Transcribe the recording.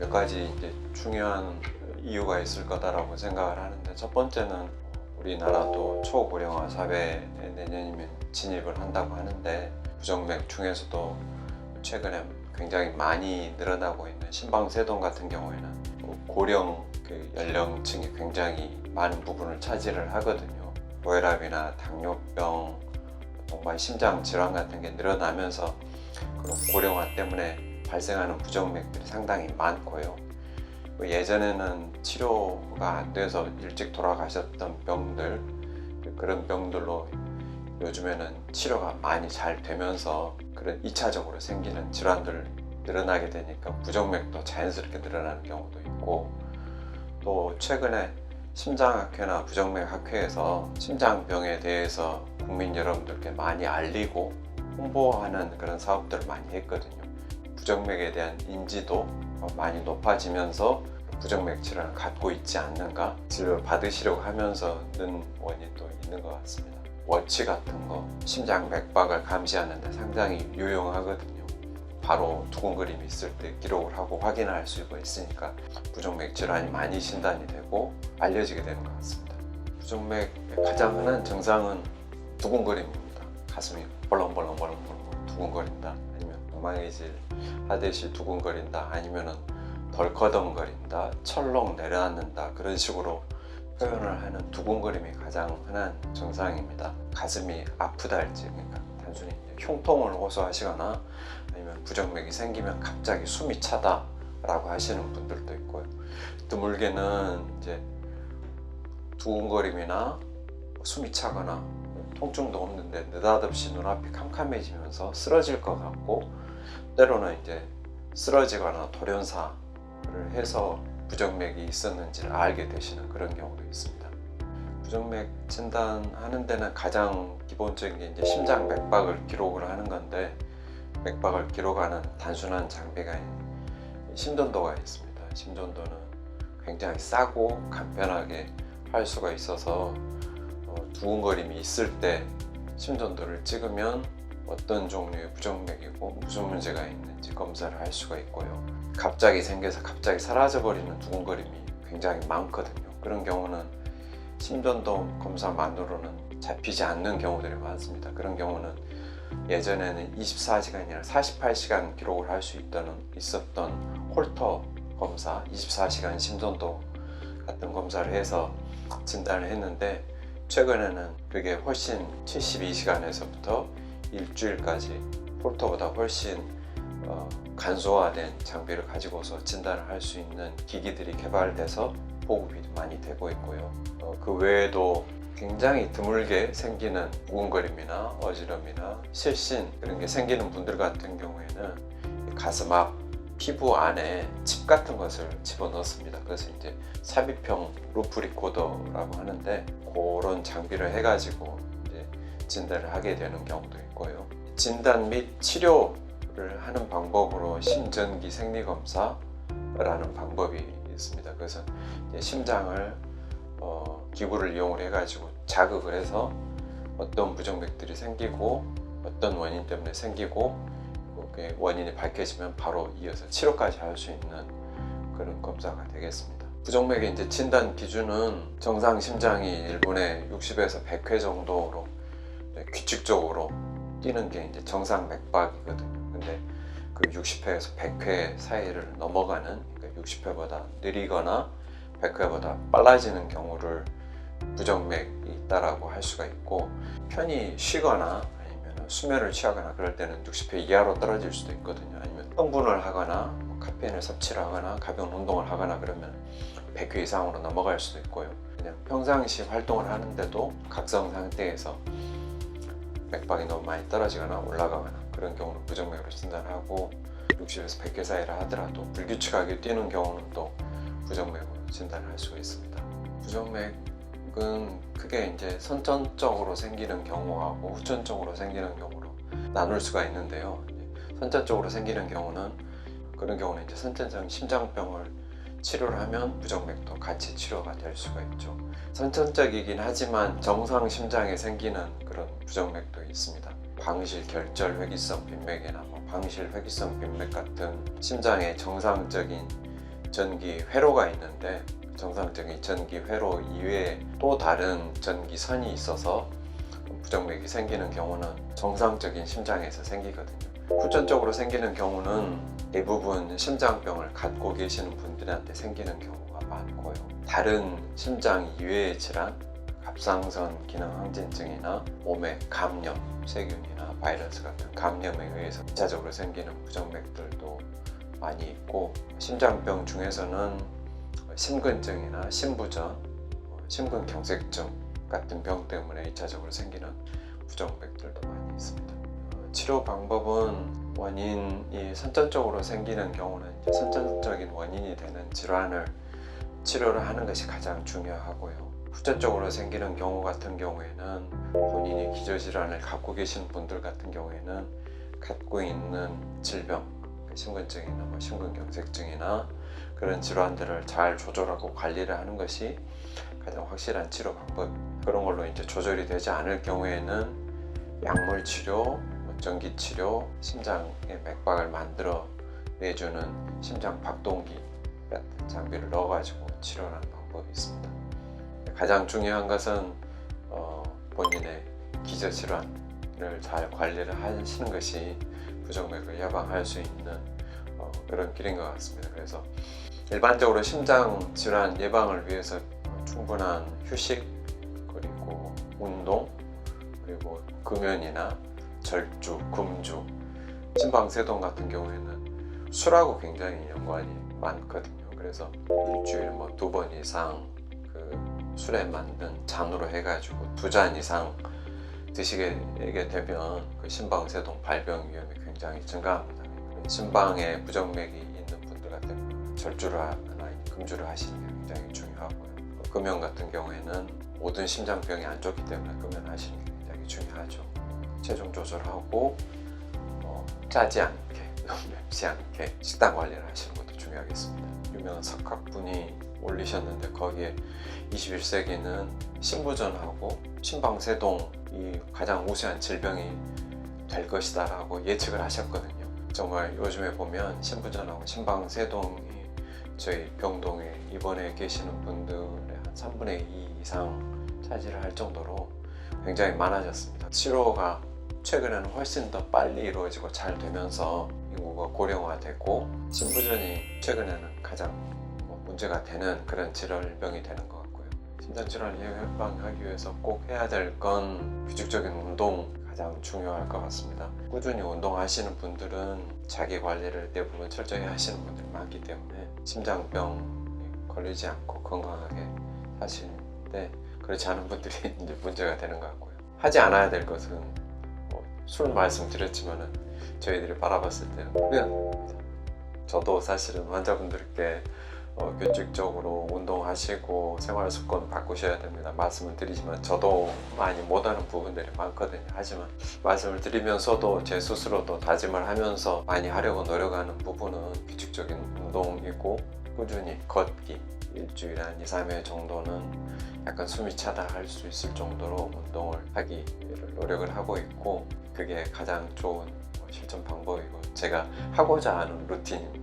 몇 가지 이제 중요한 이유가 있을 거다라고 생각을 하는데, 첫 번째는 우리나라도 초고령화 사회에 내년이면 진입을 한다고 하는데, 부정맥 중에서도 최근에 굉장히 많이 늘어나고 있는 심방세동 같은 경우에는 고령 연령층이 굉장히 많은 부분을 차지를 하거든요. 고혈압이나 당뇨병, 동반 심장 질환 같은 게 늘어나면서 그런 고령화 때문에 발생하는 부정맥들이 상당히 많고요. 예전에는 치료가 안 돼서 일찍 돌아가셨던 병들, 그런 병들로 요즘에는 치료가 많이 잘 되면서 그런 2차적으로 생기는 질환들 늘어나게 되니까 부정맥도 자연스럽게 늘어나는 경우도 있고, 또 최근에 심장학회나 부정맥학회에서 심장병에 대해서 국민 여러분들께 많이 알리고 홍보하는 그런 사업들을 많이 했거든요. 부정맥에 대한 인지도 많이 높아지면서 부정맥 질환을 갖고 있지 않는가, 진료를 받으시려고 하면서 는 원인도 있는 것 같습니다. 워치 같은 거 심장 맥박을 감시하는 데 상당히 유용하거든요. 바로 두근거림이 있을 때 기록을 하고 확인할 수가 있으니까 부정맥 질환이 많이 진단이 되고 알려지게 되는 것 같습니다. 부정맥의 가장 흔한 증상은 두근거림입니다. 가슴이 벌렁벌렁 두근거린다, 아니면 엉망해질 하듯이 두근거린다, 아니면은 덜커덩거린다, 철렁 내려앉는다, 그런 식으로 표현을 하는 두근거림이 가장 흔한 증상입니다. 가슴이 아프다 할지, 그러니까 단순히 흉통을 호소하시거나 아니면 부정맥이 생기면 갑자기 숨이 차다 라고 하시는 분들도 있고요. 드물게는 이제 두근거림이나 숨이 차거나 통증도 없는데 느닷없이 눈앞이 캄캄해지면서 쓰러질 것 같고, 때로는 이제 쓰러지거나 돌연사를 해서 부정맥이 있었는지를 알게 되시는 그런 경우도 있습니다. 부정맥 진단하는 데는 가장 기본적인 게 이제 심장 맥박을 기록을 하는 건데, 맥박을 기록하는 단순한 장비가 심전도가 있습니다. 심전도는 굉장히 싸고 간편하게 할 수가 있어서 두근거림이 있을 때 심전도를 찍으면 어떤 종류의 부정맥이고 무슨 문제가 있는지 검사를 할 수가 있고요. 갑자기 생겨서 갑자기 사라져버리는 두근거림이 굉장히 많거든요. 그런 경우는 심전도 검사만으로는 잡히지 않는 경우들이 많습니다. 그런 경우는 예전에는 24시간이 아니라 48시간 기록을 할 수 있었던 홀터 검사, 24시간 심전도 같은 검사를 해서 진단을 했는데, 최근에는 그게 훨씬 72시간에서부터 일주일까지 홀터보다 훨씬 간소화된 장비를 가지고서 진단을 할 수 있는 기기들이 개발돼서 보급이 많이 되고 있고요. 그 외에도 굉장히 드물게 생기는 우근거림이나 어지럼이나 실신, 그런 게 생기는 분들 같은 경우에는 가슴 앞 피부 안에 칩 같은 것을 집어넣습니다. 그래서 이제 삽입형 루프 리코더라고 하는데, 그런 장비를 해가지고 이제 진단을 하게 되는 경우도 있고요. 진단 및 치료를 하는 방법으로 심전기 생리검사라는 방법이 있습니다. 그래서 이제 심장을 기구를 이용을 해가지고 자극을 해서 어떤 부정맥들이 생기고 어떤 원인 때문에 생기고, 그 원인이 밝혀지면 바로 이어서 치료까지 할 수 있는 그런 검사가 되겠습니다. 부정맥의 이제 진단 기준은 정상 심장이 1분에 60에서 100회 정도로 규칙적으로 뛰는 게 이제 정상 맥박이거든요. 근데 그 60회에서 100회 사이를 넘어가는, 그러니까 60회보다 느리거나 100회보다 빨라지는 경우를 부정맥이 있다라고 할 수가 있고, 편히 쉬거나 아니면 수면을 취하거나 그럴 때는 60회 이하로 떨어질 수도 있거든요. 아니면 흥분을 하거나 카페인을 섭취를 하거나 가벼운 운동을 하거나 그러면 100회 이상으로 넘어갈 수도 있고요. 그냥 평상시 활동을 하는데도 각성 상태에서 맥박이 너무 많이 떨어지거나 올라가거나 그런 경우는 부정맥으로 진단하고, 60에서 100회 사이라 하더라도 불규칙하게 뛰는 경우는 또 부정맥으로 진단을 할 수가 있습니다. 부정맥은 크게 이제 선천적으로 생기는 경우하고 후천적으로 생기는 경우로 나눌 수가 있는데요. 선천적으로 생기는 경우는, 그런 경우는 이제 선천성 심장병을 치료를 하면 부정맥도 같이 치료가 될 수가 있죠. 선천적이긴 하지만 정상 심장에 생기는 그런 부정맥도 있습니다. 방실 결절 회귀성 빈맥이나 방실 회귀성 빈맥 같은 심장의 정상적인 전기 회로가 있는데 정상적인 전기 회로 이외에 또 다른 전기선이 있어서 부정맥이 생기는 경우는 정상적인 심장에서 생기거든요. 후천적으로 생기는 경우는 대부분 심장병을 갖고 계시는 분들한테 생기는 경우가 많고요. 다른 심장 이외의 질환, 갑상선 기능 항진증이나 몸의 감염, 세균이나 바이러스 같은 감염에 의해서 2차적으로 생기는 부정맥들도 많이 있고, 심장병 중에서는 심근증이나 심부전, 심근경색증 같은 병 때문에 2차적으로 생기는 부정맥들도 많이 있습니다. 치료 방법은 원인이 선천적으로 생기는 경우는 이제 선천적인 원인이 되는 질환을 치료를 하는 것이 가장 중요하고요. 후천적으로 생기는 경우 같은 경우에는 본인이 기저질환을 갖고 계신 분들 같은 경우에는 갖고 있는 질병, 심근증이나 심근경색증이나 그런 질환들을 잘 조절하고 관리를 하는 것이 가장 확실한 치료 방법. 그런 걸로 이제 조절이 되지 않을 경우에는 약물 치료, 전기 치료, 심장의 맥박을 만들어 내주는 심장 박동기 같은 장비를 넣어가지고 치료하는 방법이 있습니다. 가장 중요한 것은 본인의 기저질환을 잘 관리를 하시는 것이 부정맥을 예방할 수 있는 그런 길인 것 같습니다. 그래서 일반적으로 심장 질환 예방을 위해서 충분한 휴식, 그리고 운동, 그리고 금연이나 절주, 금주, 심방세동 같은 경우에는 술하고 굉장히 연관이 많거든요. 그래서 일주일에 2번 이상 그 술에 만든 잔으로 해가지고 2잔 이상 드시게 되면 그 심방세동 발병 위험이 굉장히 증가합니다. 심방에 부정맥이 있는 분들 같은 경우는 절주를 하거나 금주를 하시는 게 굉장히 중요하고요. 금연 같은 경우에는 모든 심장병이 안 좋기 때문에 금연하시는 게 굉장히 중요하죠. 체중 조절하고 짜지 않게, 맵지 않게 식단 관리를 하시는 것도 중요하겠습니다. 유명한 석학분이 올리셨는데 거기에 21세기는 심부전하고 심방세동이 가장 우세한 질병이 될 것이다 라고 예측을 하셨거든요. 정말 요즘에 보면 심부전하고 심방세동이 저희 병동에 입원해 계시는 분들의 한 3분의 2 이상 차지를 할 정도로 굉장히 많아졌습니다. 치료가 최근에는 훨씬 더 빨리 이루어지고 잘 되면서 인구가 고령화되고 심부전이 최근에는 가장 문제가 되는 그런 질병이 되는 것 같고요. 심장질환을 예방하기 위해서 꼭 해야 될 건 규칙적인 운동 가장 중요할 것 같습니다. 꾸준히 운동하시는 분들은 자기 관리를 대부분 철저히 하시는 분들이 많기 때문에 심장병 걸리지 않고 건강하게 사시는데, 그렇지 않은 분들이 이제 문제가 되는 것 같고요. 하지 않아야 될 것은 술 말씀드렸지만은 저희들이 바라봤을 때는 그냥 저도 사실은 환자분들께 규칙적으로 운동하시고 생활 습관 바꾸셔야 됩니다 말씀을 드리지만 저도 많이 못하는 부분들이 많거든요. 하지만 말씀을 드리면서도 제 스스로도 다짐을 하면서 많이 하려고 노력하는 부분은 규칙적인 운동이고, 꾸준히 걷기, 일주일에 한 2-3회 정도는 약간 숨이 차다 할 수 있을 정도로 운동을 하기를 노력을 하고 있고, 그게 가장 좋은 실천 방법이고 제가 하고자 하는 루틴입니다.